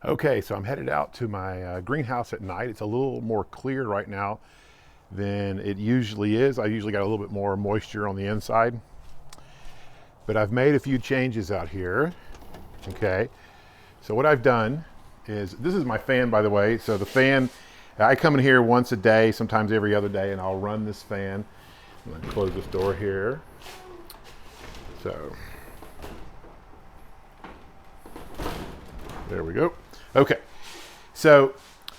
Okay, so I'm headed out to my greenhouse at night. It's a little more clear right now than it usually is. I usually got a little bit more moisture on the inside, but I've made a few changes out here. Okay, so what I've done is, this is my fan, by the way. So the fan, I come in here once a day, sometimes every other day, and I'll run this fan. I'm gonna close this door here. So there we go. Okay, so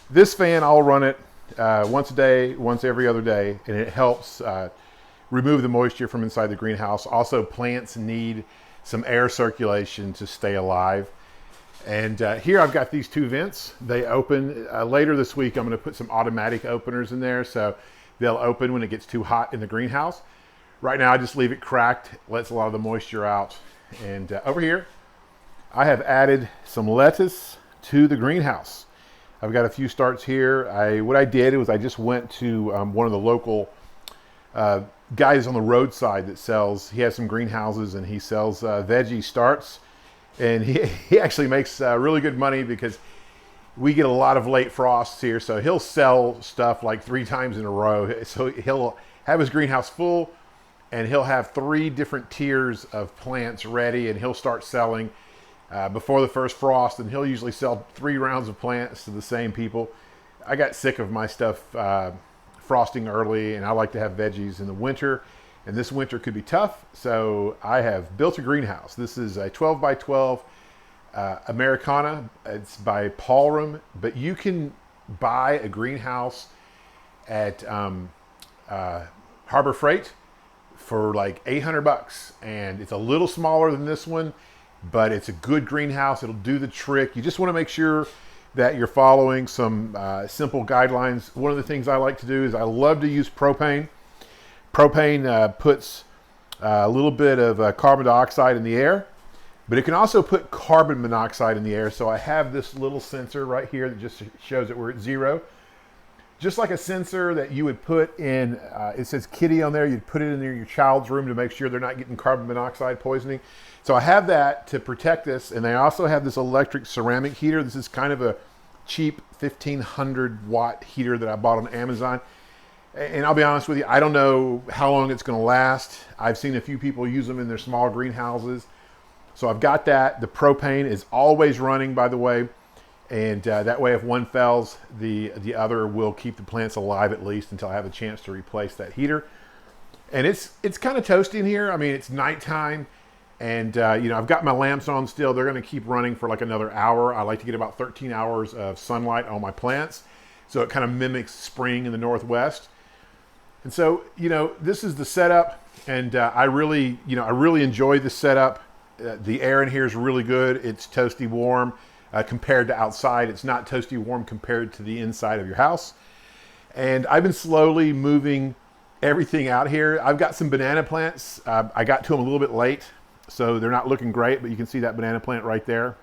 this fan, I'll run it once a day, once every other day, and it helps remove the moisture from inside the greenhouse. Also, plants need some air circulation to stay alive. And here I've got these two vents. They open. Later this week, I'm going to put some automatic openers in there, so they'll open when it gets too hot in the greenhouse. Right now, I just leave it cracked, lets a lot of the moisture out. And over here, I have added some lettuce to the greenhouse. I've got a few starts here. What I did was I just went to one of the local guys on the roadside that sells, he has some greenhouses and he sells veggie starts. And he actually makes really good money because we get a lot of late frosts here. So he'll sell stuff like 3 times in a row. So he'll have his greenhouse full and he'll have 3 different tiers of plants ready, and he'll start selling before the first frost, and he'll usually sell 3 rounds of plants to the same people. I got sick of my stuff frosting early, and I like to have veggies in the winter, and this winter could be tough, so I have built a greenhouse. This is a 12 by 12 Americana. It's by Palram, but you can buy a greenhouse at Harbor Freight for like $800, and it's a little smaller than this one, but it's a good greenhouse. It'll do the trick. You just want to make sure that you're following some simple guidelines. One of the things I like to do is I love to use propane. Propane puts a little bit of carbon dioxide in the air, but it can also put carbon monoxide in the air. So I have this little sensor right here that just shows that we're at 0. Just like a sensor that you would put in, it says kitty on there, you'd put it in your child's room to make sure they're not getting carbon monoxide poisoning. So I have that to protect this, and I also have this electric ceramic heater. This is kind of a cheap 1500 watt heater that I bought on Amazon. And I'll be honest with you, I don't know how long it's gonna last. I've seen a few people use them in their small greenhouses. So I've got that. The propane is always running, by the way. And that way, if one fails, the other will keep the plants alive at least until I have a chance to replace that heater. And it's kind of toasty in here. I mean, it's nighttime, and I've got my lamps on still. They're going to keep running for like another hour. I like to get about 13 hours of sunlight on my plants, so it kind of mimics spring in the Northwest. And so, this is the setup, and I really enjoy the setup. The air in here is really good. It's toasty warm. Compared to outside, it's not toasty warm compared to the inside of your house. And I've been slowly moving everything out here. I've got some banana plants. I got to them a little bit late, so they're not looking great, but you can see that banana plant right there.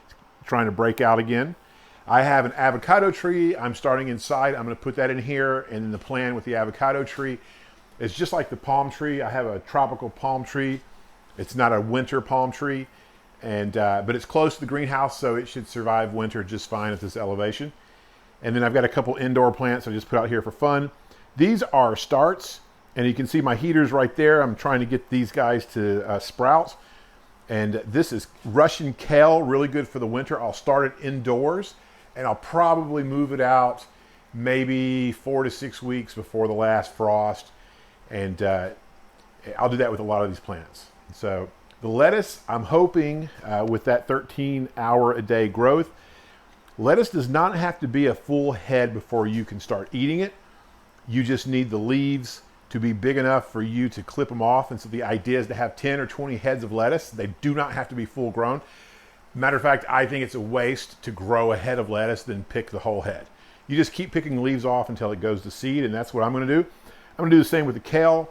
It's trying to break out again. I have an avocado tree. I'm starting inside. I'm going to put that in here, and the plan with the avocado tree is just like the palm tree. I have a tropical palm tree. It's not a winter palm tree. But it's close to the greenhouse, so it should survive winter just fine at this elevation. And then I've got a couple indoor plants I just put out here for fun. These are starts, and you can see my heaters right there. I'm trying to get these guys to sprout. And this is Russian kale, really good for the winter. I'll start it indoors, and I'll probably move it out maybe 4 to 6 weeks before the last frost. And I'll do that with a lot of these plants. So the lettuce, I'm hoping with that 13-hour-a-day growth, lettuce does not have to be a full head before you can start eating it. You just need the leaves to be big enough for you to clip them off. And so the idea is to have 10 or 20 heads of lettuce. They do not have to be full grown. Matter of fact, I think it's a waste to grow a head of lettuce than pick the whole head. You just keep picking the leaves off until it goes to seed, and that's what I'm going to do. I'm going to do the same with the kale.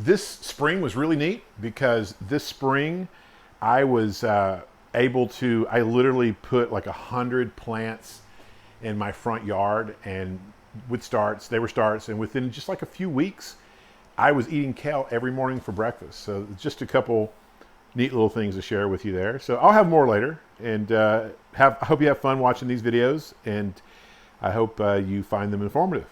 This spring was really neat because this spring I was I literally put like 100 plants in my front yard, and they were starts, and within just like a few weeks, I was eating kale every morning for breakfast. So just a couple neat little things to share with you there. So I'll have more later, and I hope you have fun watching these videos, and I hope you find them informative.